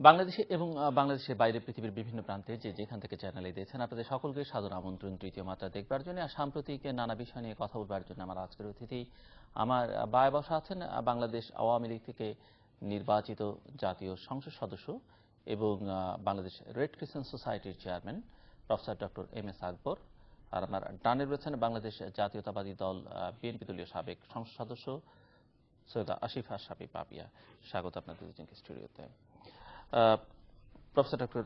বাংলাদেশে এবং বাংলাদেশের বাইরে পৃথিবীর বিভিন্ন প্রান্তে যেখান থেকে চ্যানেলে দিয়েছেন আপনাদের সকলকে সাদর আমন্ত্রণ তৃতীয় মাত্রা দেখবার জন্য আর সাম্প্রতিক নানা বিষয় নিয়ে কথা বলবার জন্য আমার আজকের অতিথি আমার বায়ে বসা আছেন বাংলাদেশ আওয়ামী লীগ থেকে নির্বাচিত জাতীয় সংসদ সদস্য এবং বাংলাদেশ রেড ক্রিসেন্ট সোসাইটির চেয়ারম্যান প্রফেসর ডক্টর এম.এস. আকবর। আর আমার ডানে রয়েছেন বাংলাদেশ জাতীয়তাবাদী দল বিএনপি দলীয় সাবেক সংসদ সদস্য সৈয়দা আসিফা সাবি পাপিয়া। স্বাগত আপনাদের দুজনকে স্টুডিওতে। প্রফেসর ডক্টর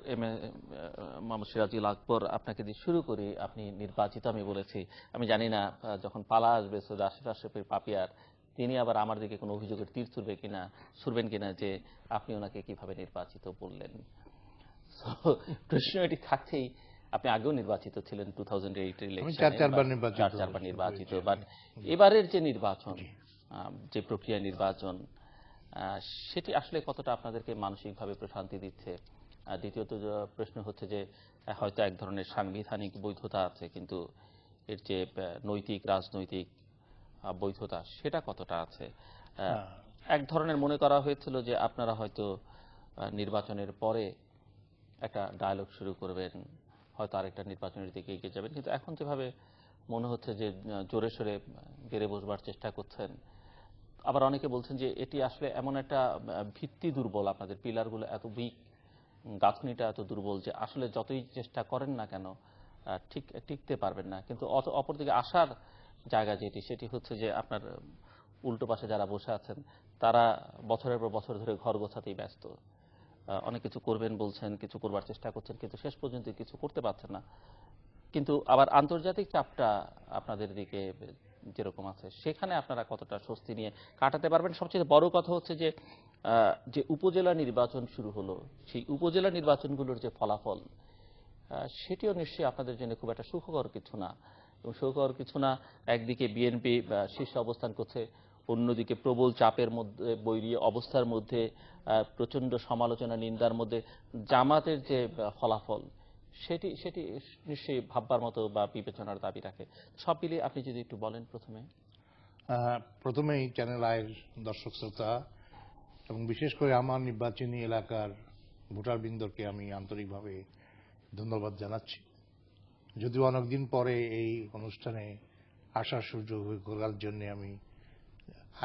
মোহাম্মদ সিরাজুল আকবর, আপনাকে দিয়ে শুরু করি। আপনি নির্বাচিত, আমি বলেছি, আমি জানি না যখন পালা আসবে সৈয়দা আসিফা সাবি পাপিয়ার, তিনি আবার আমার দিকে কোনো অভিযোগের তীর ছুড়বেন কিনা যে আপনি ওনাকে কিভাবে নির্বাচিত বললেন। প্রশ্ন এটি থাকতেই, আপনি আগেও নির্বাচিত ছিলেন 2008 ইলেকশনে, চারবার নির্বাচিত, বাট এবারের যে নির্বাচন, যে প্রক্রিয়া নির্বাচন, সেটি আসলে কতটা আপনাদেরকে মানসিকভাবে প্রশান্তি দিচ্ছে? দ্বিতীয়ত প্রশ্ন হচ্ছে যে হয়তো এক ধরনের সাংবিধানিক বৈধতা আছে, কিন্তু এর যে নৈতিক রাজনৈতিক বৈধতা সেটা কতটা আছে? এক ধরনের মনে করা হয়েছিল যে আপনারা হয়তো নির্বাচনের পরে একটা ডায়ালগ শুরু করবেন, হয়তো আরেকটা নির্বাচনের দিকে এগিয়ে যাবেন, কিন্তু এখন যেভাবে মনে হচ্ছে যে জোরে সোরে গেড়ে বসবার চেষ্টা করছেন। আবার অনেকে বলছেন যে এটি আসলে এমন একটা ভিত্তি দুর্বল, আপনাদের পিলারগুলো এত উইক, গাঁথনিটা এত দুর্বল যে আসলে যতই চেষ্টা করেন না কেন টিকতে পারবেন না। কিন্তু অপরদিকে আসার জায়গা সেটি হচ্ছে যে আপনার উল্টো পাশে যারা বসে আছেন তারা বছরের পর বছর ধরে ঘর গোছাতেই ব্যস্ত, অনেক কিছু করবেন বলছেন, কিছু করবার চেষ্টা করছেন, কিন্তু শেষ পর্যন্ত কিছু করতে পারছেন না। কিন্তু আবার আন্তর্জাতিক চাপটা আপনাদের দিকে যেরকম আছে, সেখানে আপনারা কতটা স্বস্তি নিয়ে কাটাতে পারবেন? সবচেয়ে বড় কথা হচ্ছে যে যে উপজেলা নির্বাচন শুরু হলো, সেই উপজেলা নির্বাচনগুলোর যে ফলাফল, সেটিও নিশ্চয়ই আপনাদের জন্য খুব একটা সুখকর কিছু না। এবং সুখকর কিছু না, একদিকে বিএনপি শীর্ষে অবস্থান করছে, অন্যদিকে প্রবল চাপের মধ্যে, বৈরী অবস্থার মধ্যে, প্রচণ্ড সমালোচনা নিন্দার মধ্যে জামাতের যে ফলাফল, সেটি সেটি নিশ্চয়ই ভাববার মতো বা বিবেচনার দাবি রাখে। সব মিলিয়ে আপনি যদি একটু বলেন প্রথমেই চ্যানেল আইয়ের দর্শক শ্রোতা এবং বিশেষ করে আমার নির্বাচনী এলাকার ভোটারবৃন্দকে আমি আন্তরিকভাবে ধন্যবাদ জানাচ্ছি। যদিও অনেকদিন পরে এই অনুষ্ঠানে আসার সুযোগ করার জন্য আমি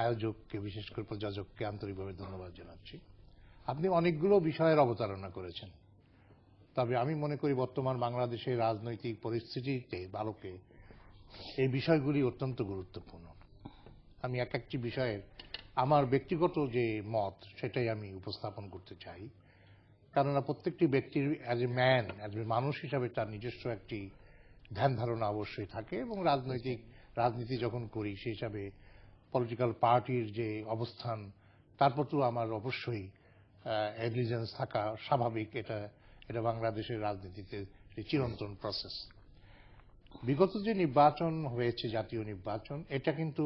আয়োজককে, বিশেষ করে প্রযোজককে আন্তরিকভাবে ধন্যবাদ জানাচ্ছি। আপনি অনেকগুলো বিষয়ের অবতারণা করেছেন, তবে আমি মনে করি বর্তমান বাংলাদেশের রাজনৈতিক পরিস্থিতিতে ভারতে এই বিষয়গুলি অত্যন্ত গুরুত্বপূর্ণ। আমি এক একটি বিষয়ের আমার ব্যক্তিগত যে মত সেটাই আমি উপস্থাপন করতে চাই। কেননা প্রত্যেকটি ব্যক্তির as a man, as a মানুষ হিসাবে তার নিজস্ব একটি ধ্যান ধারণা অবশ্যই থাকে, এবং রাজনীতি যখন করি সেই হিসাবে পলিটিক্যাল পার্টির যে অবস্থান তার প্রতিও আমার অবশ্যই অ্যালিজেন্স থাকা স্বাভাবিক। এটা বাংলাদেশের রাজনীতিতে চিরন্তন প্রসেস। বিগত যে নির্বাচন হয়েছে, জাতীয় নির্বাচন, এটা কিন্তু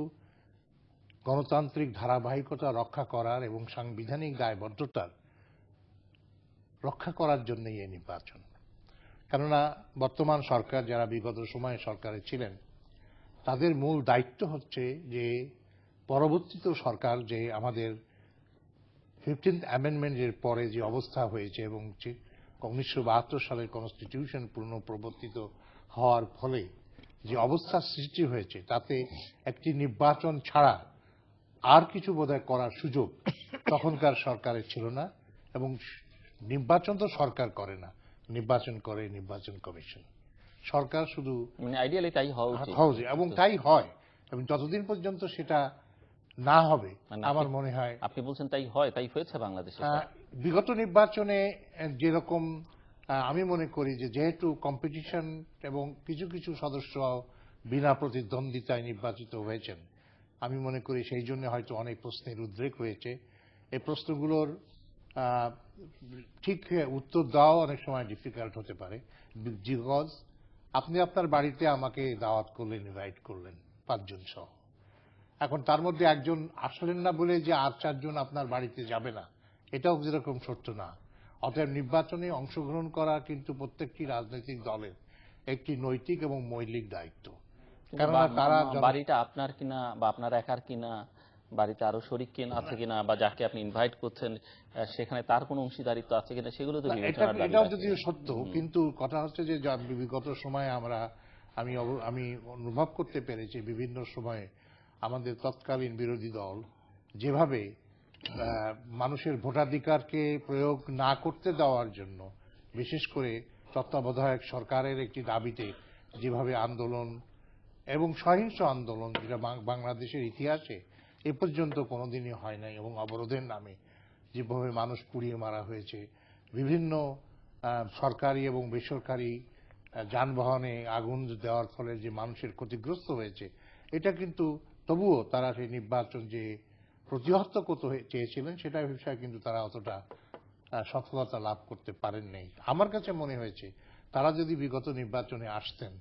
গণতান্ত্রিক ধারাবাহিকতা রক্ষা করার এবং সাংবিধানিক দায়বদ্ধতার রক্ষা করার জন্যই এই নির্বাচন। কেননা বর্তমান সরকার, যারা বিগত সময়ে সরকারে ছিলেন, তাদের মূল দায়িত্ব হচ্ছে যে পরবর্তীতে সরকার যে আমাদের 15th অ্যামেন্ডমেন্টের পরে যে অবস্থা হয়েছে এবং 1972 সালের কনস্টিটিউশন পুনঃপ্রবর্তিত হওয়ার ফলে যে অবস্থার সৃষ্টি হয়েছে, তাতে একটি নির্বাচন ছাড়া আর কিছু বোধহয় করার সুযোগ তখনকার সরকারের ছিল না। এবং নির্বাচন তো সরকার করে না, নির্বাচন করে নির্বাচন কমিশন। সরকার শুধু আইডিয়ালি তাই হওয়া উচিত, এবং তাই হয়। এবং যতদিন পর্যন্ত সেটা না হবে, আমার মনে হয়, আপনি বলছেন তাই হয়, তাই হয়েছে বাংলাদেশে। বিগত নির্বাচনে যেরকম আমি মনে করি যে যেহেতু কম্পিটিশন এবং কিছু কিছু সদস্য বিনা প্রতিদ্বন্দ্বিতায় নির্বাচিত হয়েছেন, আমি মনে করি সেই জন্য হয়তো অনেক প্রশ্নের উদ্রেক হয়েছে। এই প্রশ্নগুলোর ঠিক উত্তর দেওয়া অনেক সময় ডিফিকাল্ট হতে পারে। বিকজ আপনি আপনার বাড়িতে আমাকে দাওয়াত করলেন, ইনভাইট করলেন 5 জন সহ। এখন তার মধ্যে একজন আসলেন না বলে যে আর 4 জন আপনার বাড়িতে যাবে না, এটাও যেরকম সত্য না। অতএব নির্বাচনে অংশগ্রহণ করা কিন্তু প্রত্যেকটি রাজনৈতিক দলের একটি নৈতিক এবং মৌলিক দায়িত্ব। কেননা তারা বাড়িটা আপনার কিনা বা আপনার একার কিনা বাড়িতে আরো শরিক আছে কিনা, বা যাকে আপনি ইনভাইট করছেন সেখানে তার কোনো অংশীদারিত্ব আছে কিনা, সেগুলো তো বিবেচনার দাবি এটাও রাখে। যদিও সত্য, কিন্তু কথা হচ্ছে যে বিগত সময়ে আমি অনুভব করতে পেরেছি বিভিন্ন সময়ে আমাদের তৎকালীন বিরোধী দল যেভাবে মানুষের ভোটাধিকারকে প্রয়োগ না করতে দেওয়ার জন্য, বিশেষ করে তত্ত্বাবধায়ক সরকারের একটি দাবিতে যেভাবে আন্দোলন এবং সহিংস আন্দোলন, যেটা বাংলাদেশের ইতিহাসে এ পর্যন্ত কোনোদিনই হয় নাই, এবং অবরোধের নামে যেভাবে মানুষ পুড়িয়ে মারা হয়েছে, বিভিন্ন সরকারি এবং বেসরকারি যানবাহনে আগুন দেওয়ার ফলে যে মানুষের ক্ষতিগ্রস্ত হয়েছে, এটা কিন্তু তবুও তারা সেই নির্বাচন যে প্রতিহত করতে চেয়েছিলেন সেটা বিষয়ে কিন্তু তারা অতটা সফলতা লাভ করতে পারেন নাই। আমার কাছে মনে হয়েছে তারা যদি বিগত নির্বাচনে আসতেন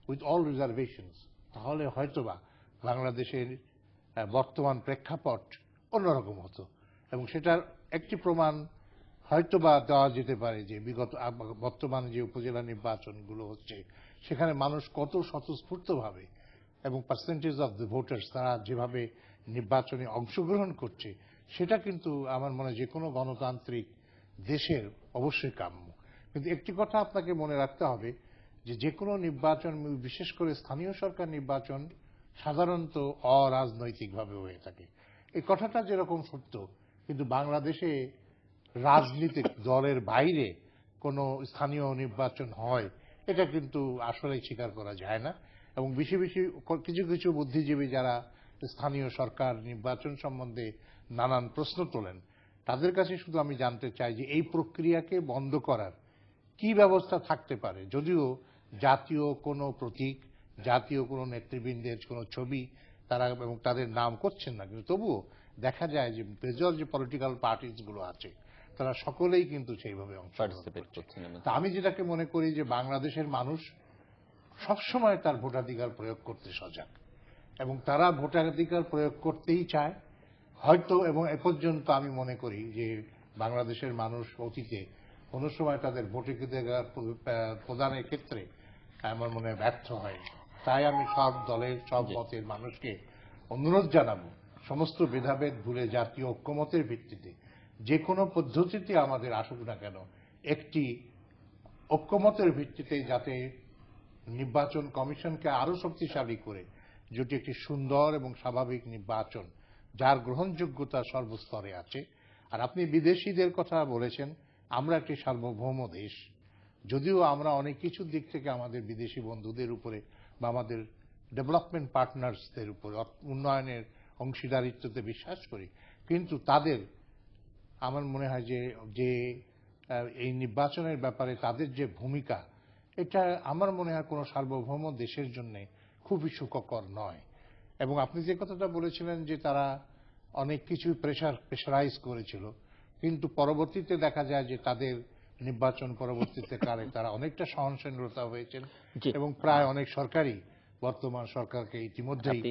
উইথ অল রিজার্ভেশনস, তাহলে হয়তোবা বাংলাদেশের বর্তমান প্রেক্ষাপট অন্যরকম হতো, এবং সেটার একটি প্রমাণ হয়তোবা দেওয়া যেতে পারে যে বর্তমানে যে উপজেলা নির্বাচনগুলো হচ্ছে সেখানে মানুষ কত স্বতঃস্ফূর্তভাবে এবং পার্সেন্টেজ অফ দ্য ভোটার্স তারা যেভাবে নির্বাচনে অংশগ্রহণ করছে, সেটা কিন্তু আমার মনে হয় যে কোনো গণতান্ত্রিক দেশের অবশ্যই কাম্য। কিন্তু একটি কথা আপনাকে মনে রাখতে হবে যে কোনো নির্বাচন, বিশেষ করে স্থানীয় সরকার নির্বাচন, সাধারণত অরাজনৈতিকভাবে হয়ে থাকে। এই কথাটা যেরকম সত্য, কিন্তু বাংলাদেশে রাজনীতিক দলের বাইরে কোনো স্থানীয় নির্বাচন হয় এটা কিন্তু আসলেই স্বীকার করা যায় না। এবং বেশি বেশি কিছু কিছু বুদ্ধিজীবী যারা স্থানীয় সরকার নির্বাচন সম্বন্ধে নানান প্রশ্ন তোলেন, তাদের কাছে শুধু আমি জানতে চাই যে এই প্রক্রিয়াকে বন্ধ করার কি ব্যবস্থা থাকতে পারে। যদিও জাতীয় কোনো প্রতীক, জাতীয় কোনো নেতৃবৃন্দের কোনো ছবি তারা এবং তাদের নাম করছেন না, কিন্তু তবুও দেখা যায় যে মেজর যে পলিটিক্যাল পার্টিস গুলো আছে তারা সকলেই কিন্তু সেইভাবে অংশগ্রহণ করছে। তা আমি যেটাকে মনে করি যে বাংলাদেশের মানুষ সবসময় তার ভোটাধিকার প্রয়োগ করতে সজাগ, এবং তারা ভোটাধিকার প্রয়োগ করতেই চায় হয়তো। এবং এ পর্যন্ত আমি মনে করি যে বাংলাদেশের মানুষ অতীতে কোনো সময় তাদের ভোটাধিকার প্রদানের ক্ষেত্রে আমার মনে হয় ব্যর্থ হয়। তাই আমি সব দলের সব মতের মানুষকে অনুরোধ জানাবো, সমস্ত ভেদাভেদ ভুলে জাতীয় ঐক্যমতের ভিত্তিতে যে কোনো পদ্ধতিতে আমাদের আসুক না কেন, একটি ঐক্যমতের ভিত্তিতে যাতে নির্বাচন কমিশনকে আরো শক্তিশালী করে যেটি একটি সুন্দর এবং স্বাভাবিক নির্বাচন যার গ্রহণযোগ্যতা সর্বস্তরে আছে। আর আপনি বিদেশিদের কথা বলেছেন, আমরা একটি সার্বভৌম দেশ, যদিও আমরা অনেক কিছুর দিক থেকে আমাদের বিদেশি বন্ধুদের উপরে বা আমাদের ডেভেলপমেন্ট পার্টনার্সদের উপরে উন্নয়নের অংশীদারিত্বতে বিশ্বাস করি, কিন্তু তাদের আমার মনে হয় যে এই নির্বাচনের ব্যাপারে তাদের যে ভূমিকা, এটা আমার মনে হয় কোনো সার্বভৌম দেশের জন্য খুবই সুখকর নয়। এবং আপনি যে কথাটা বলেছিলেন যে তারা অনেক কিছু প্রেশারাইজ করেছিল, কিন্তু পরবর্তীতে দেখা যায় যে তাদের নির্বাচন পরবর্তীতে কালে তারা অনেকটা সহনশীলতা হয়েছেন, এবং প্রায় অনেক সরকারই বর্তমান সরকারকে ইতিমধ্যেই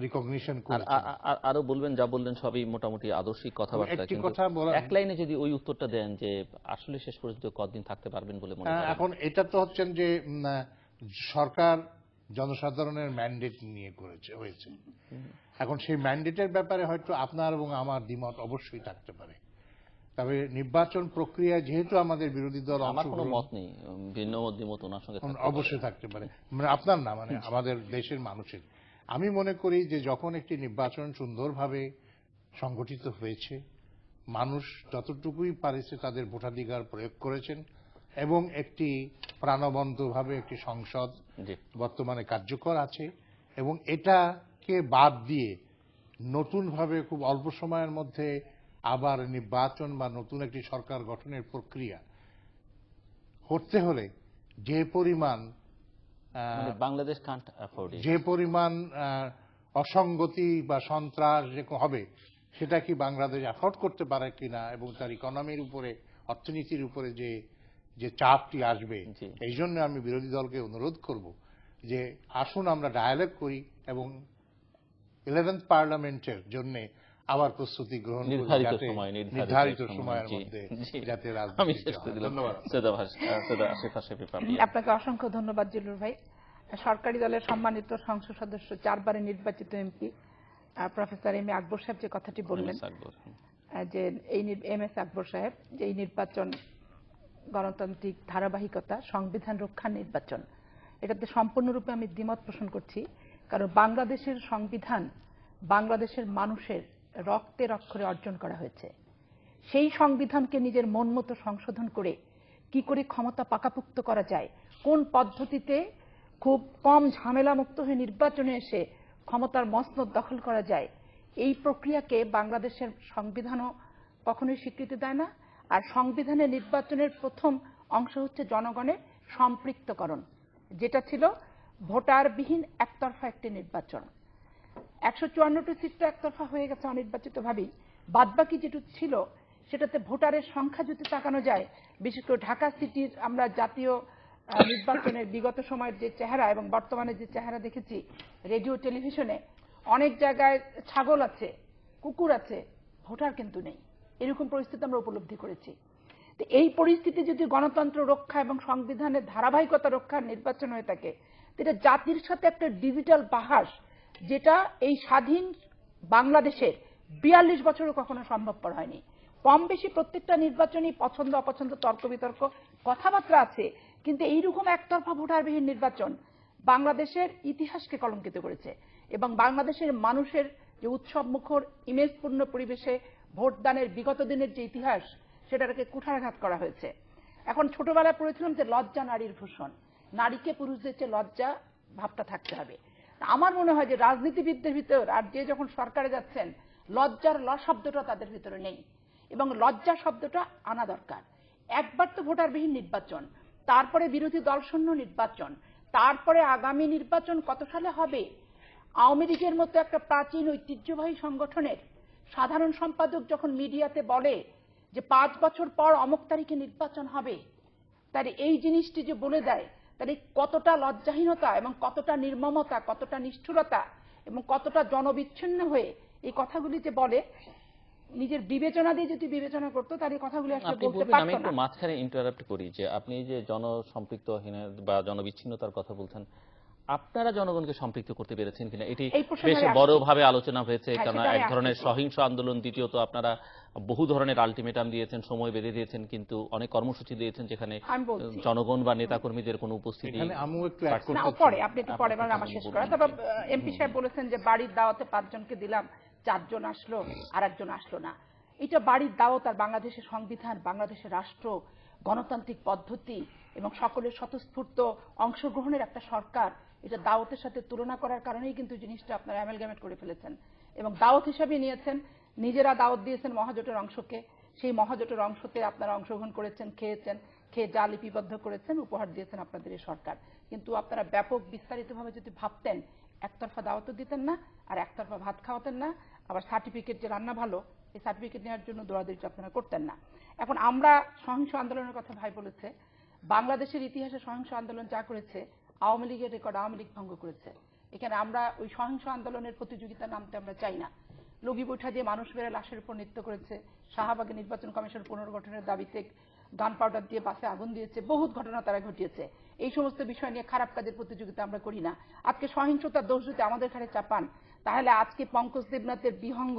রিকগনিশন করেছেন। আরো বলবেন, যা বললেন সবই মোটামুটি আদর্শিক কথাবার্তা, কিন্তু এক লাইনে যদি ওই উত্তরটা দেন যে আসলে শেষ পর্যন্ত কতদিন থাকতে পারবেন বলে মনে করেন? এখন এটা তো হচ্ছেন যে সরকার জনসাধারণের ম্যান্ডেট নিয়ে হয়েছে। এখন সেই ম্যান্ডেটের ব্যাপারে হয়তো আপনার এবং আমার দ্বিমত অবশ্যই থাকতে পারে, তবে নির্বাচন প্রক্রিয়া যেহেতু আমাদের বিরোধী দল আমার কোনো মত নেই, ভিন্ন দ্বিমত ওনার সঙ্গে অবশ্যই থাকতে পারে, মানে আপনার না, মানে আমাদের দেশের মানুষের। আমি মনে করি যে যখন একটি নির্বাচন সুন্দরভাবে সংগঠিত হয়েছে, মানুষ যতটুকুই পারেছে তাদের ভোটাধিকার প্রয়োগ করেছেন, এবং একটি প্রাণবন্তভাবে একটি সংসদ বর্তমানে কার্যকর আছে, এবং এটাকে বাদ দিয়ে নতুনভাবে খুব অল্প সময়ের মধ্যে আবার নির্বাচন বা নতুন একটি সরকার গঠনের প্রক্রিয়া করতে হলে যে পরিমাণ অসঙ্গতি বা সন্ত্রাস হবে, সেটা কি বাংলাদেশ অ্যাফোর্ড করতে পারে কিনা, এবং তার ইকোনমির উপরে, অর্থনীতির উপরে যে চাপটি আসবে, এই জন্য আমি বিরোধী দলকে অনুরোধ করব যে আসুন আমরা ডায়ালগ করি এবং 11th পার্লামেন্টের জন্য আবার প্রস্তুতি গ্রহণ করি, নির্ধারিত সময়ের মধ্যে যাতে রাজনীতি হয়। ধন্যবাদ। আপনাকে অসংখ্য ধন্যবাদ জিলুর ভাই। সরকারি দলের সম্মানিত সংসদ সদস্য, 4 বারের নির্বাচিত এমপি প্রফেসর এম এ আকবর সাহেব যে কথাটি বললেন, যে এই এম এস আকবর সাহেব যে এই নির্বাচন গণতান্ত্রিক ধারাবাহিকতা, সংবিধান রক্ষার নির্বাচন, এটাতে সম্পূর্ণরূপে আমি দ্বিমত পোষণ করছি। কারণ বাংলাদেশের সংবিধান বাংলাদেশের মানুষের রক্তের অক্ষরে অর্জন করা হয়েছে। সেই সংবিধানকে নিজের মন মতো সংশোধন করে কি করে ক্ষমতা পাকাপোক্ত করা যায়, কোন পদ্ধতিতে খুব কম ঝামেলা মুক্ত হয়ে নির্বাচনে এসে ক্ষমতার মসনদ দখল করা যায়, এই প্রক্রিয়াকে বাংলাদেশের সংবিধানও কখনোই স্বীকৃতি দেয় না। আর সংবিধানের নির্বাচনের প্রথম অংশ হচ্ছে জনগণের সম্পৃক্তকরণ, যেটা ছিল ভোটারবিহীন একতরফা একটি নির্বাচন। 154টি সিট তো একতরফা হয়ে গেছে অনির্বাচিতভাবেই, বাদবাকি যেটুকু ছিল সেটাতে ভোটারের সংখ্যা যদি তাকানো যায়, বিশেষ করে ঢাকা সিটির আমরা জাতীয় নির্বাচনের বিগত সময়ের যে চেহারা এবং বর্তমানে যে চেহারা দেখেছি রেডিও টেলিভিশনে, অনেক জায়গায় ছাগল আছে, কুকুর আছে, ভোটার কিন্তু নেই, এরকম পরিস্থিতি আমরা উপলব্ধি করেছি। তো এই পরিস্থিতি যদি গণতন্ত্র রক্ষা এবং সংবিধানের ধারাবাহিকতা রক্ষার নির্বাচন হয়ে থাকে, এটা জাতির সাথে একটা ডিজিটাল বাহাস, যেটা এই স্বাধীন বাংলাদেশের 42 বছরও কখনো সম্ভবপর হয়নি। কম বেশি প্রত্যেকটা নির্বাচনই পছন্দ অপছন্দ, তর্ক বিতর্ক, কথাবার্তা আছে, কিন্তু এইরকম একতরফা ভোটারবিহীন নির্বাচন বাংলাদেশের ইতিহাসকে কলঙ্কিত করেছে এবং বাংলাদেশের মানুষের যে উৎসব মুখর ইমেজপূর্ণ পরিবেশে ভোটদানের বিগত দিনের যে ইতিহাস, সেটাকে কুঠারাঘাত করা হয়েছে। এখন ছোটবেলায় পড়েছিলাম যে লজ্জা নারীর ভূষণ, নারীকে পুরুষদের চেয়ে লজ্জা ভাবটা থাকতে হবে। আমার মনে হয় যে রাজনীতিবিদদের ভিতর আর যে যখন সরকারে যাচ্ছেন, লজ্জার ল শব্দটা তাদের ভিতরে নেই এবং লজ্জা শব্দটা আনা দরকার। একবার তো ভোটারবিহীন নির্বাচন, তারপরে বিরোধী দলশূন্য নির্বাচন, তারপরে আগামী নির্বাচন কত সালে হবে? আওয়ামী লীগের মতো একটা প্রাচীন ঐতিহ্যবাহী সংগঠনের সাধারণ সম্পাদক যখন মিডিয়াতে বলে যে 5 বছর পর অমুক তারিখে নির্বাচন হবে, তাহলে এই জিনিসটি যে বলে দেয়, তাহলে কতটা লজ্জাহীনতা এবং কতটা নির্মমতা, কতটা নিষ্ঠুরতা এবং কতটা জনবিচ্ছিন্ন হয়ে এই কথাগুলি যে বলে, নিজের বিবেচনা দিয়ে যদি বিবেচনা করতো তাহলে কথাগুলি আসলে বলতে পারতো না। আমি একটু মাঝখানে ইন্টারাপ্ট করি যে আপনি যে জনসম্পৃক্তহীন বা জনবিচ্ছিন্নতার কথা বলছেন, আপনারা জনগণকে সম্পৃক্ত করতে পেরেছেন কিনা এটি বেশ বড়ভাবে আলোচনা হয়েছে। কারণ এক ধরনের সহিংস আন্দোলন, দ্বিতীয়ত আপনারা বহু ধরনের আলটিমেটাম দিয়েছেন, সময় বেঁধে দিয়েছেন, কিন্তু অনেক কর্মসূচি দিয়েছেন যেখানে জনগণ বা নেতাকর্মীদের কোনো উপস্থিতি। আমার শেষ করা, তবে এমপি সাহেব বলেছেন যে বাড়ির দাওয়াতে 5 জনকে দিলাম, 4 জন আসলো আর 1 জন আসলো না। এটা বাড়ির দাওয়াত আর বাংলাদেশের সংবিধান, বাংলাদেশের রাষ্ট্র, গণতান্ত্রিক পদ্ধতি এবং সকলের স্বতঃস্ফূর্ত অংশগ্রহণের একটা সরকার, এটা দাওয়াতের সাথে তুলনা করার কারণেই কিন্তু জিনিসটা আপনারা অ্যামালগামেট করে ফেলেছেন এবং দাওয়াত হিসাবে নিয়েছেন। নিজেরা দাওয়াত দিয়েছেন মহাজোটের অংশকে, সেই মহাজোটের অংশতে আপনারা অংশগ্রহণ করেছেন, খেয়েছেন, খেয়ে যা লিপিবদ্ধ করেছেন উপহার দিয়েছেন আপনাদের এই সরকার। কিন্তু আপনারা ব্যাপক বিস্তারিতভাবে যদি ভাবতেন, একতরফা দাওয়াতও দিতেন না আর একতরফা ভাত খাওয়াতেন না, আবার সার্টিফিকেট যে রান্না ভালো এই সার্টিফিকেট নেওয়ার জন্য দৌড়াদৌড়ি আপনারা করতেন না। এখন আমরা সহিংস আন্দোলনের কথা ভাই বলেছে, বাংলাদেশের ইতিহাসে সহিংস আন্দোলন যা করেছে, আওয়ামী লীগের রেকর্ড আওয়ামী লীগ ভঙ্গ করেছে। এখানে আমরা ওই সহিংস আন্দোলনের প্রতিযোগিতা নামতে আমরা চাই না। লগি বৈঠা দিয়ে মানুষ বেড়ে লাশের উপর নৃত্য করেছে, শাহবাগে নির্বাচন কমিশন পুনর্গঠনের দাবিতে গান পাউডার দিয়ে বাসে আগুন দিয়েছে, বহুত ঘটনা তারা ঘটিয়েছে। এই সমস্ত বিষয় নিয়ে খারাপ কাজের প্রতিযোগিতা আমরা করি না। আজকে সহিংসতার দোষ যদি আমাদের ঘাড়ে চাপান, তাহলে আজকে পঙ্কজ দেবনাথের বিহঙ্গ,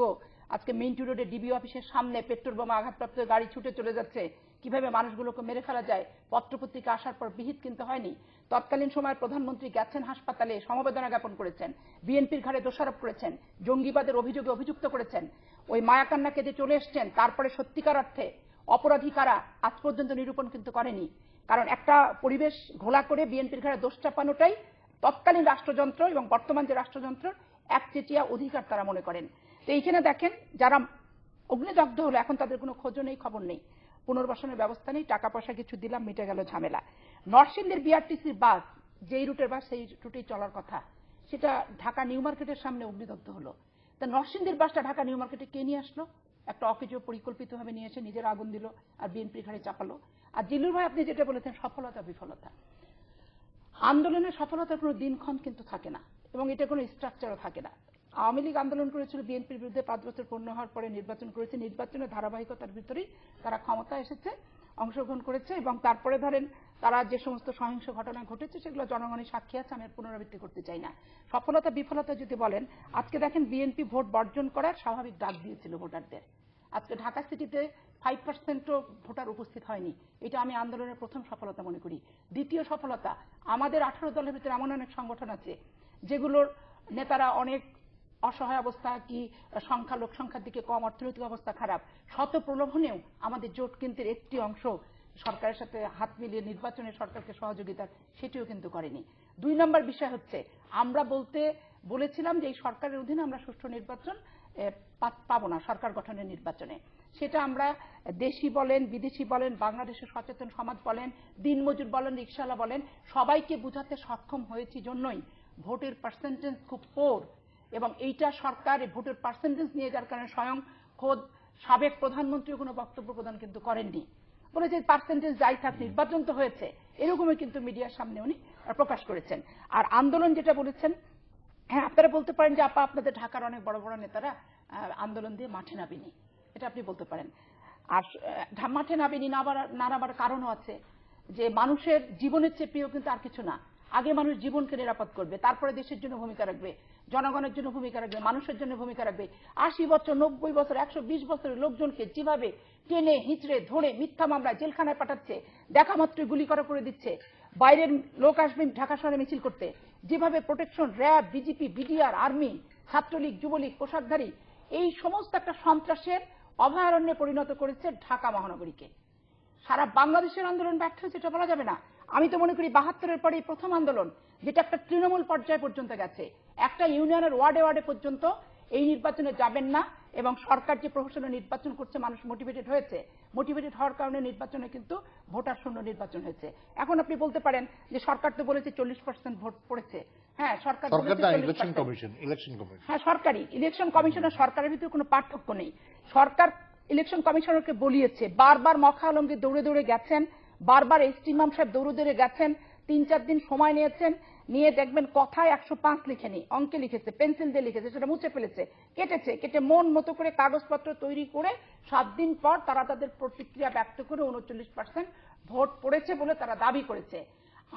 আজকে মিন্টু রোডে ডিবি অফিসের সামনে পেট্রোল বোমা আঘাতপ্রাপ্ত গাড়ি ছুটে চলে যাচ্ছে, কিভাবে মানুষগুলোকে মেরে ফেলা যায়, পত্রপত্রিকা আসার পর বিহিত কিন্তু হয়নি। তৎকালীন সময়ের প্রধানমন্ত্রী গেছেন হাসপাতালে, সমবেদনা জ্ঞাপন করেছেন, বিএনপির ঘাড়ে দোষারোপ করেছেন, জঙ্গিবাদের অভিযোগে অভিযুক্ত করেছেন, ওই মায়াকান্না কেঁদে চলে এসছেন। তারপরে সত্যিকার অর্থে অপরাধী কারা আজ পর্যন্ত নিরূপণ কিন্তু করেনি। কারণ একটা পরিবেশ ঘোলা করে বিএনপির ঘাড়ে দোষ চাপানোটাই তৎকালীন রাষ্ট্রযন্ত্র এবং বর্তমান যে রাষ্ট্রযন্ত্র একচেটিয়া অধিকার তারা মনে করেন। তো এইখানে দেখেন যারা অগ্নিদগ্ধ হলো, এখন তাদের কোনো খোঁজও নেই, খবর নেই, পুনর্বাসনের ব্যবস্থা নেই, টাকা পয়সা কিছু দিলাম মিটে গেল ঝামেলা। নরসিংদীর বিআরটিসির বাস, যেই রুটের বাস সেই রুটেই চলার কথা, সেটা ঢাকা নিউ মার্কেটের সামনে অগ্নিদগ্ধ হলো। তা নরসিংদীর বাসটা ঢাকা নিউ মার্কেটে কে নিয়ে আসলো? একটা অকেজো পরিকল্পিতভাবে নিয়ে এসে নিজের আগুন দিল আর বিএনপির ঘাড়ে চাপালো। আর জিল্লুর ভাই আপনি যেটা বলেছেন সফলতা বিফলতা, আন্দোলনের সফলতার কোনো দিনক্ষণ কিন্তু থাকে না এবং এটা কোনো স্ট্রাকচারও থাকে না। আওয়ামী লীগ আন্দোলন করেছিল বিএনপির বিরুদ্ধে, 5 বছর পূর্ণ হওয়ার পরে নির্বাচন করেছে, নির্বাচনের ধারাবাহিকতার ভিতরেই তারা ক্ষমতা এসেছে, অংশগ্রহণ করেছে এবং তারপরে ধরেন তারা যে সমস্ত সহিংস ঘটনা ঘটেছে সেগুলো জনগণের সাক্ষী আছে, আমি পুনরাবৃত্তি করতে চাই না। সফলতা বিফলতা যদি বলেন, আজকে দেখেন বিএনপি ভোট বর্জন করার স্বাভাবিক ডাক দিয়েছিল ভোটারদের। আজকে ঢাকা সিটিতে 5%ও ভোটার উপস্থিত হয়নি, এটা আমি আন্দোলনের প্রথম সফলতা মনে করি। দ্বিতীয় সফলতা, আমাদের 18 দলের ভিতরে এমন অনেক সংগঠন আছে যেগুলোর নেতারা অনেক অসহায় অবস্থা, কি সংখ্যা লোক সংখ্যার দিকে কম, অর্থনৈতিক অবস্থা খারাপ, শত প্রলোভনেও আমাদের জোট কিন্তু একটি অংশ সরকারের সাথে হাত মিলিয়ে নির্বাচনে সরকারকে সহযোগিতা সেটিও কিন্তু করেনি। 2 নম্বর বিষয় হচ্ছে, আমরা বলেছিলাম যে এই সরকারের অধীনে আমরা সুষ্ঠু নির্বাচন পাবো না, সরকার গঠনের নির্বাচনে। সেটা আমরা দেশি বলেন, বিদেশি বলেন, বাংলাদেশের সচেতন সমাজ বলেন, দিনমজুর বলেন, রিকশাওয়ালা বলেন, সবাইকে বোঝাতে সক্ষম হয়েছি জন্যই ভোটের পার্সেন্টেজ খুব পোর। এবং এইটা সরকার ভোটের পার্সেন্টেজ নিয়ে যার কারণে স্বয়ং খোদ সাবেক প্রধানমন্ত্রীও কোনো বক্তব্য প্রদান কিন্তু করেননি, বলে যে পার্সেন্টেজ যাই থাক নির্বাচন তো হয়েছে, এরকমই কিন্তু মিডিয়ার সামনে উনি প্রকাশ করেছেন। আর আন্দোলন যেটা বলেছেন, হ্যাঁ আপনারা বলতে পারেন যে আপা আপনাদের ঢাকার অনেক বড় বড় নেতারা আন্দোলন দিয়ে মাঠে নামেনি, এটা আপনি বলতে পারেন। আর মাঠে নামেনি না নামার কারণও আছে যে মানুষের জীবনের চেয়ে প্রিয় কিন্তু আর কিছু না। আগে মানুষ জীবনকে নিরাপদ করবে, তারপরে দেশের জন্য ভূমিকা রাখবে, জনগণের জন্য ভূমিকা রাখবে, মানুষের জন্য ভূমিকা রাখবে। 80 বছর 90 বছর 120 বছরের লোকজনকে যেভাবে টেনে হিঁচড়ে ধরে মিথ্যা মামলায় জেলখানায় পাঠাচ্ছে, দেখা মাত্রই গুলি করে দিচ্ছে, বাইরের লোক আসবেন ঢাকা শহরে মিছিল করতে, যেভাবে protection, RAB, BGP, BDR, army, Chhatra League, Jubo League, পোশাকধারী এই সমস্ত একটা সন্ত্রাসের অভয়ারণ্যে পরিণত করেছে ঢাকা মহানগরীকে। সারা বাংলাদেশের আন্দোলন ব্যর্থ হয়েছে এটা বলা যাবে না। আমি তো মনে করি 72-এর পরে প্রথম আন্দোলন যেটা একটা তৃণমূল পর্যায়ে পর্যন্ত গেছে, একটা ইউনিয়নের ওয়ার্ডে ওয়ার্ডে পর্যন্ত এই নির্বাচনে যাবেন না, এবং সরকার যে প্রহসনের নির্বাচন করছে মানুষ মোটিভেটেড হয়েছে, মোটিভেটেড হওয়ার কারণে নির্বাচনে কিন্তু ভোটার শূন্য নির্বাচন হয়েছে। এখন আপনি বলতে পারেন যে সরকার তো বলেছে 40% ভোট পড়েছে, হ্যাঁ সরকার হ্যাঁ সরকারি ইলেকশন কমিশন আর সরকারের ভিতরে কোনো পার্থক্য নেই। সরকার ইলেকশন কমিশনারকে বলিয়েছে, বারবার মখা আলমগীর দৌড়ে দৌড়ে গেছেন, বারবার এসটি ইমাম সাহেব দৌড়ে দৌড়ে গেছেন, 3-4 দিন সময় নিয়েছেন, নিয়ে দেখবেন কথায় 105 লিখেনি, অঙ্কে লিখেছে, পেন্সিল দিয়ে লিখেছে, সেটা মুছে ফেলেছে, কেটে মন মতো করে কাগজপত্র তৈরি করে 7 দিন পর তারা তাদের প্রতিক্রিয়া ব্যক্ত করে 39% ভোট পড়েছে বলে তারা দাবি করেছে।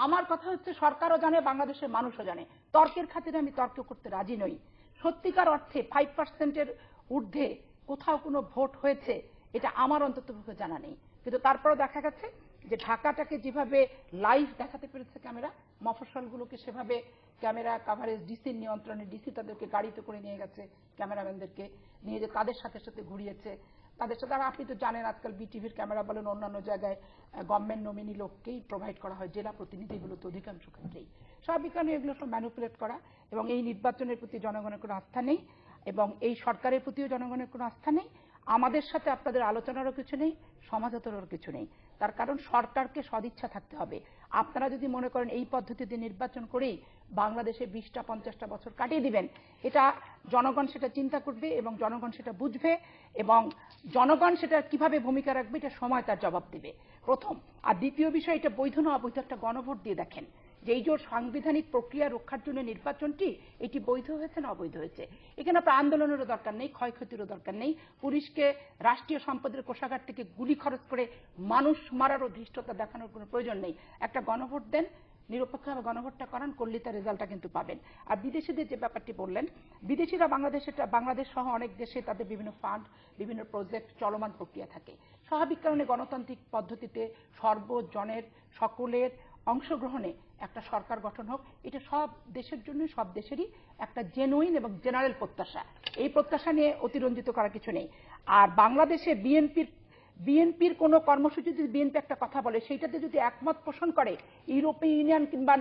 আমার কথা হচ্ছে সরকারও জানে, বাংলাদেশের মানুষও জানে, তর্কের খাতিরে আমি তর্ক করতে রাজি নই। সত্যিকার অর্থে 5%-এর ঊর্ধ্বে কোথাও কোনো ভোট হয়েছে এটা আমার অন্ততপক্ষে জানা নেই, কিন্তু তারপরেও দেখা গেছে যে ঢাকাটাকে যেভাবে লাইভ দেখাতে পেরেছে ক্যামেরা, মফস্বলগুলোকে সেভাবে ক্যামেরা কাভারেজ ডিসির নিয়ন্ত্রণে, ডিসি তাদেরকে গাড়িতে করে নিয়ে গেছে, ক্যামেরাম্যানদেরকে নিয়ে যে তাদের সাথে সাথে ঘুরিয়েছে, তাদের সাথে। আর আপনি তো জানেন আজকাল বিটিভির ক্যামেরা বলেন অন্যান্য জায়গায় গভর্নমেন্ট নমিনি লোককেই প্রোভাইড করা হয়, জেলা প্রতিনিধিগুলোতে অধিকাংশ ক্ষেত্রেই। স্বাভাবিক কারণে এগুলো সব ম্যানিপুলেট করা, এবং এই নির্বাচনের প্রতি জনগণের কোনো আস্থা নেই, এবং এই সরকারের প্রতিও জনগণের কোনো আস্থা নেই। আমাদের সাথে আপনাদের আলোচনারও কিছু নেই, সমালোচনারও কিছু নেই। তার কারণ সরকারকে সদিচ্ছা থাকতে হবে। আপনারা যদি মনে করেন এই পদ্ধতিতে নির্বাচন করেই বাংলাদেশে 20-50 বছর কাটিয়ে দিবেন, এটা জনগণ সেটা চিন্তা করবে এবং জনগণ সেটা বুঝবে, এবং জনগণ সেটা কিভাবে ভূমিকা রাখবে এটা সময় তার জবাব দিবে, প্রথম। আর দ্বিতীয় বিষয়, এটা বৈধ না অবৈধ একটা গণভোট দিয়ে দেখেন যে এই যে সাংবিধানিক প্রক্রিয়া রক্ষার জন্য নির্বাচনটি এটি বৈধ হয়েছে না অবৈধ হয়েছে। এখানে আপনার আন্দোলনেরও দরকার নেই, ক্ষয়ক্ষতিরও দরকার নেই, পুলিশকে রাষ্ট্রীয় সম্পদের কোষাগার থেকে গুলি খরচ করে মানুষ মারারও ধৃষ্টতা দেখানোর কোনো প্রয়োজন নেই। একটা গণভোট দেন, নিরপেক্ষভাবে গণভোটটা করান, করলে তার রেজাল্টটা কিন্তু পাবেন। আর বিদেশিদের যে ব্যাপারটি বললেন, বিদেশিরা বাংলাদেশ সহ অনেক দেশে তাদের বিভিন্ন ফান্ড, বিভিন্ন প্রজেক্ট চলমান প্রক্রিয়া থাকে। স্বাভাবিক কারণে গণতান্ত্রিক পদ্ধতিতে সর্বজনের সকলের অংশগ্রহণে একটা সরকার গঠন হোক, এটা সব দেশের জন্য, সব দেশেরই একটা জেনুইন এবং জেনারেল প্রত্যাশা। এই প্রত্যাশা নিয়ে অতিরঞ্জিত করার কিছু নেই। আর বাংলাদেশে বিএনপির কোনো কর্মসূচি যদি বিএনপি একটা কথা বলে সেইটাতে যদি একমত পোষণ করে ইউরোপীয় ইউনিয়ন কিংবা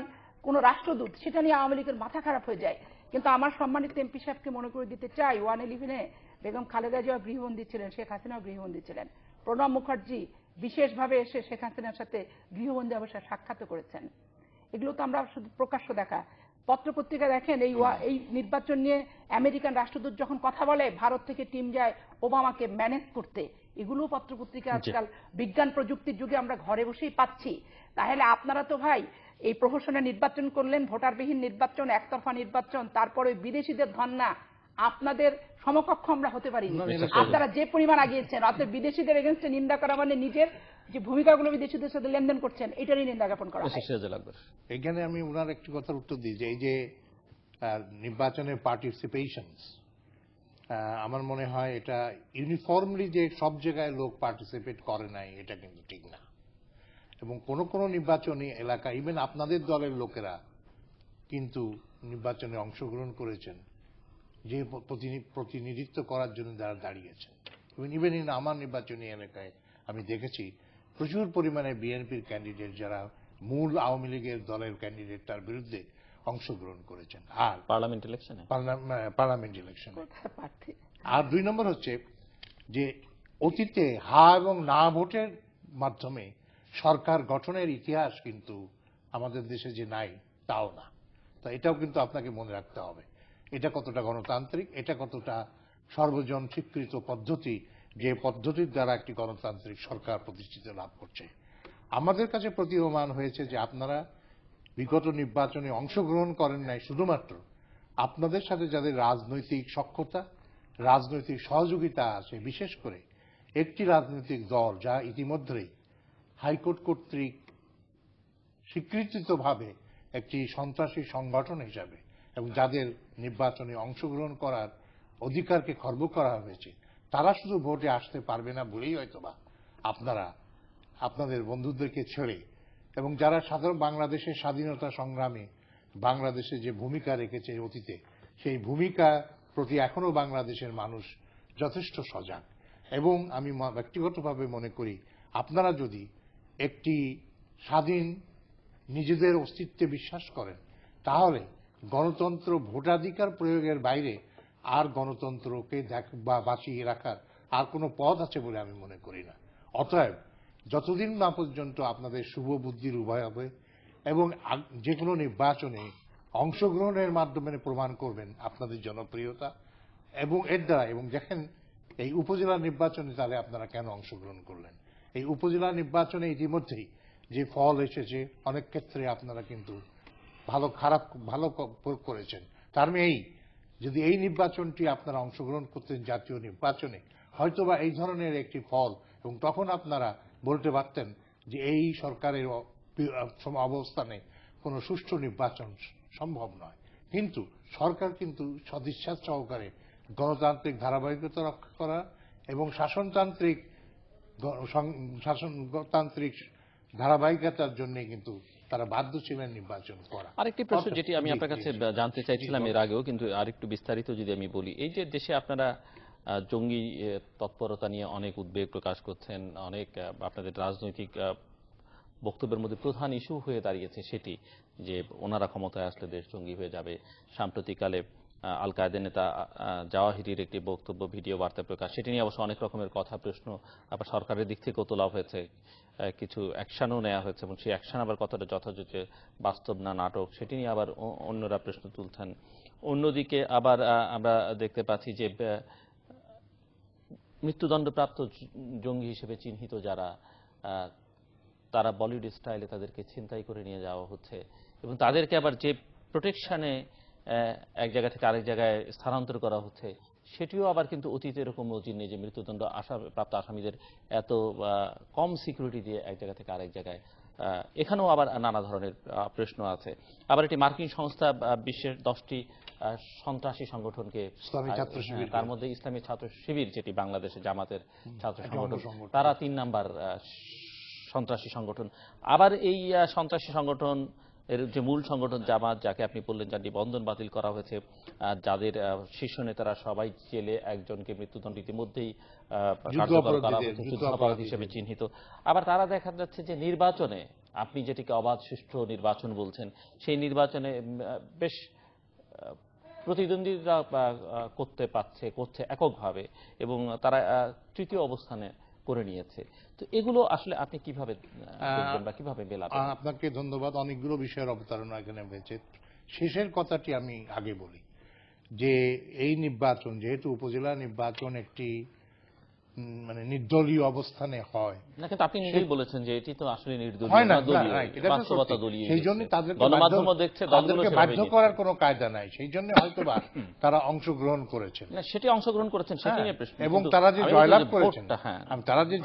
কোনো রাষ্ট্রদূত, সেটা নিয়ে আওয়ামী লীগের মাথা খারাপ হয়ে যায়। কিন্তু আমার সম্মানিত এমপি সাহেবকে মনে করে দিতে চাই, 111-এ বেগম খালেদা জিয়া গৃহবন্দী ছিলেন, শেখ হাসিনাও গৃহবন্দী ছিলেন, প্রণব মুখার্জি বিশেষভাবে এসে শেখ হাসিনার সাথে গৃহবন্দী অবস্থায় সাক্ষাৎ করেছেন। এগুলো তো আমরা শুধু প্রকাশ্য দেখা, পত্রপত্রিকা দেখেন এই নির্বাচন নিয়ে আমেরিকান রাষ্ট্রদূত যখন কথা বলে, ভারত থেকে টিম যায় ওবামাকে ম্যানেজ করতে, এগুলো পত্রপত্রিকা আজকাল বিজ্ঞান প্রযুক্তির যুগে আমরা ঘরে বসেই পাচ্ছি। তাহলে আপনারা তো ভাই এই প্রহসনের নির্বাচন করলেন, ভোটারবিহীন নির্বাচন, একতরফা নির্বাচন, তারপরে বিদেশিদের ধন্না, আপনাদের সমকক্ষ আমরা হতে পারিনি। আপনারা যে পরিমাণ আগিয়েছেন, অর্থাৎ বিদেশিদের এগেনস্টে নিন্দা করা মানে নিজের যে ভূমিকাগুলো বিদেশিদের সাথে লেনদেন করছেন এটারই নিন্দা জ্ঞাপন করা হয়। সিরাজুল আকবর। এখানে আমি ওনার একটি কথার উত্তর দিই যে এই যে নির্বাচনের পার্টিসিপেশনস, আমার মনে হয় এটা ইউনিফর্মলি যে সব জায়গায় লোক পার্টিসিপেট করে নাই এটা কিন্তু ঠিক না। এবং কোন কোন নির্বাচনী এলাকা ইভেন আপনাদের দলের লোকেরা কিন্তু নির্বাচনে অংশগ্রহণ করেছেন, যে প্রতিনিধিত্ব করার জন্য যারা দাঁড়িয়েছেন। ইভেন ইন আমার নির্বাচনী এলাকায় আমি দেখেছি প্রচুর পরিমাণে বিএনপির ক্যান্ডিডেট যারা মূল আওয়ামী লীগের দলের ক্যান্ডিডেট তার বিরুদ্ধে অংশগ্রহণ করেছেন। আর পার্লামেন্ট ইলেকশনে পার্লামেন্ট ইলেকশনে। প্রার্থী আর 2 নম্বর হচ্ছে যে অতীতে হা এবং না ভোটের মাধ্যমে সরকার গঠনের ইতিহাস কিন্তু আমাদের দেশে যে নাই তাও না। তো এটাও কিন্তু আপনাকে মনে রাখতে হবে এটা কতটা গণতান্ত্রিক, এটা কতটা সর্বজন স্বীকৃত পদ্ধতি, যে পদ্ধতির দ্বারা একটি গণতান্ত্রিক সরকার প্রতিষ্ঠিত লাভ করছে। আমাদের কাছে প্রতীয়মান হয়েছে যে আপনারা বিগত নির্বাচনে অংশগ্রহণ করেন নাই শুধুমাত্র আপনাদের সাথে যাদের রাজনৈতিক সখ্যতা, রাজনৈতিক সহযোগিতা আছে, বিশেষ করে একটি রাজনৈতিক দল যা ইতিমধ্যেই হাইকোর্ট কর্তৃক স্বীকৃতিতভাবে একটি সন্ত্রাসী সংগঠন হিসাবে এবং যাদের নির্বাচনে অংশগ্রহণ করার অধিকারকে খর্ব করা হয়েছে, তারা শুধু ভোটে আসতে পারবে না বলেই হয়তোবা আপনারা আপনাদের বন্ধুদেরকে ছেড়ে, এবং যারা সাধারণ বাংলাদেশের স্বাধীনতা সংগ্রামে বাংলাদেশে যে ভূমিকা রেখেছে অতীতে, সেই ভূমিকা প্রতি এখনো বাংলাদেশের মানুষ যথেষ্ট সজাগ। এবং আমি ব্যক্তিগতভাবে মনে করি আপনারা যদি একটি স্বাধীন নিজেদের অস্তিত্বে বিশ্বাস করেন, তাহলে গণতন্ত্র ভোটাধিকার প্রয়োগের বাইরে আর গণতন্ত্রকে বাঁচিয়ে রাখার আর কোনো পথ আছে বলে আমি মনে করি না। অতএব যতদিন না পর্যন্ত আপনাদের শুভ বুদ্ধির উভয় হবে এবং যে কোনো নির্বাচনে অংশগ্রহণের মাধ্যমে প্রমাণ করবেন আপনাদের জনপ্রিয়তা এবং এর দ্বারা, এবং দেখেন এই উপজেলা নির্বাচনে তাহলে আপনারা কেন অংশগ্রহণ করলেন, এই উপজেলা নির্বাচনে ইতিমধ্যেই যে ফল এসেছে অনেক ক্ষেত্রে আপনারা কিন্তু ভালো করেছেন। তার মানে এই যদি এই নির্বাচনটি আপনারা অংশগ্রহণ করতেন জাতীয় নির্বাচনে, হয়তোবা এই ধরনের একটি ফল, এবং তখন আপনারা বলতে পারতেন যে এই সরকারের অবস্থানে কোনো সুষ্ঠু নির্বাচন সম্ভব নয়। কিন্তু সরকার কিন্তু সদিচ্ছা সহকারে গণতান্ত্রিক ধারাবাহিকতা রক্ষা করা এবং শাসনতান্ত্রিক ধারাবাহিকতার জন্য কিন্তু তারা বাধ্য ছিলেন নির্বাচন করা। আরেকটি প্রশ্ন যেটি আমি আপনার কাছে জানতে চাইছিলাম এর আগেও, কিন্তু আরেকটু বিস্তারিত যদি আমি বলি, এই যে দেশে আপনারা জঙ্গি তৎপরতা নিয়ে অনেক উদ্বেগ প্রকাশ করছেন, অনেক আপনাদের রাজনৈতিক বক্তব্যের মধ্যে প্রধান ইস্যু হয়ে দাঁড়িয়েছে সেটি যে ওনারা ক্ষমতায় আসলে দেশ জঙ্গি হয়ে যাবে। সাম্প্রতিককালে আল কায়েদার নেতা জাওয়াহিরির একটি বক্তব্য ভিডিও বার্তা প্রকাশ, সেটি নিয়ে অবশ্য অনেক রকমের কথা প্রশ্ন আবার সরকারের দিক থেকেও তোলা হয়েছে, কিছু অ্যাকশনও নেওয়া হয়েছে, এবং সেই অ্যাকশন আবার কতটা যথাযথ, বাস্তব না নাটক, সেটি নিয়ে আবার অন্যরা প্রশ্ন তুলছেন। অন্যদিকে আবার আমরা দেখতে পাচ্ছি যে মৃত্যুদণ্ডপ্রাপ্ত জঙ্গি হিসেবে চিহ্নিত যারা, তারা বলিউড স্টাইলে তাদেরকে ছিনতাই করে নিয়ে যাওয়া হচ্ছে, এবং তাদেরকে আবার যে প্রোটেকশনে এক জায়গা থেকে আরেক জায়গায় স্থানান্তর করা হচ্ছে, সেটিও আবার কিন্তু অতীতে এরকম নজির নেই যে মৃত্যুদণ্ড প্রাপ্ত আসামিদের এত কম সিকিউরিটি দিয়ে এক জায়গা থেকে আরেক জায়গায়। এখানেও আবার নানা ধরনের প্রশ্ন আছে। আবার একটি মার্কিন সংস্থা বিশ্বের 10টি সন্ত্রাসী সংগঠনকে, তার মধ্যে ইসলামী ছাত্র শিবির যেটি বাংলাদেশে জামাতের ছাত্র সংগঠন, তারা 3 নাম্বার সন্ত্রাসী সংগঠন। আবার এই সন্ত্রাসী সংগঠন এর যে মূল সংগঠন জামাত, যাকে আপনি বললেন যার নিবন্ধন বাতিল করা হয়েছে, যাদের শীর্ষ নেতারা সবাই জেলে, একজনকে মৃত্যুদণ্ড ইতিমধ্যেই কার্যকর করা হয়েছে, যুদ্ধাপরাধ হিসেবে চিহ্নিত। আবার তারা দেখা যাচ্ছে যে নির্বাচনে, আপনি যেটিকে অবাধ সুষ্ঠু নির্বাচন বলছেন, সেই নির্বাচনে বেশ প্রতিদ্বন্দ্বিতা করছে এককভাবে, এবং তারা তৃতীয় অবস্থানে করে নিয়েছে। তো এগুলো আসলে আপনি কিভাবে দেখবেন বা কিভাবে মেলাবেন? আপনাকে ধন্যবাদ। অনেকগুলো বিষয়ের অবতারণা এখানে হয়েছে। শেষের কথাটি আমি আগে বলি যে এই নির্বাচন যেহেতু উপজেলা নির্বাচন একটি মানে নির্দলীয় অবস্থানে হয় না, কিন্তু আপনি নিজেই বলেছেন যে এটি তো আসলে নির্দলীয় হয় না, বাস্তবতা দলীয়। সেই জন্য তাদেরকে বাধ্য করার কোনো কায়দা নাই, সেই জন্য হয়তোবা তারা অংশগ্রহণ করেছেন। না, সেটি অংশগ্রহণ করেছেন, সেটি নিয়ে প্রশ্ন। এবং তারা যে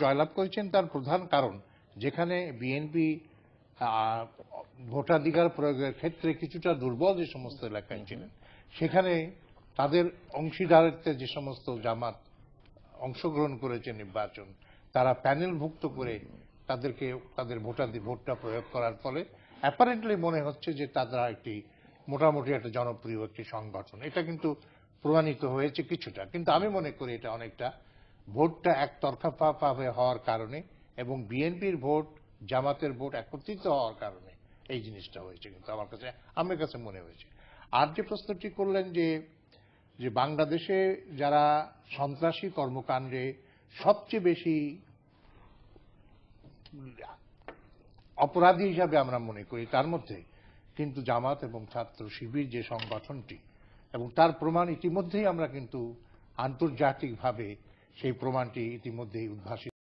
জয়লাভ করেছেন তার প্রধান কারণ যেখানে বিএনপি ভোটাধিকার প্রয়োগের ক্ষেত্রে কিছুটা দুর্বল যে সমস্ত এলাকায় ছিলেন, সেখানে তাদের অংশীদারিত্বে যে সমস্ত জামাত অংশগ্রহণ করেছে নির্বাচন, তারা প্যানেলভুক্ত করে তাদেরকে তাদের ভোটটা প্রয়োগ করার ফলে অ্যাপারেন্টলি মনে হচ্ছে যে তারা একটি মোটামুটি একটা জনপ্রিয় একটি সংগঠন। এটা কিন্তু প্রমাণিত হয়েছে কিছুটা, কিন্তু আমি মনে করি এটা অনেকটা ভোটটা একতরফা ভাবে হওয়ার কারণে এবং বিএনপির ভোট জামাতের ভোট একত্রিত হওয়ার কারণে এই জিনিসটা হয়েছে, কিন্তু আমার কাছে মনে হয়েছে। আর যে প্রশ্নটি করলেন যে বাংলাদেশে যারা সন্ত্রাসী কর্মকাণ্ডে সবচেয়ে বেশি অপরাধী হিসাবে আমরা মনে করি, তার মধ্যে কিন্তু জামাত এবং ছাত্র শিবির যে সংগঠনটি, এবং তার প্রমাণ ইতিমধ্যেই আমরা কিন্তু আন্তর্জাতিকভাবে সেই প্রমাণটি ইতিমধ্যেই উদ্ভাসিত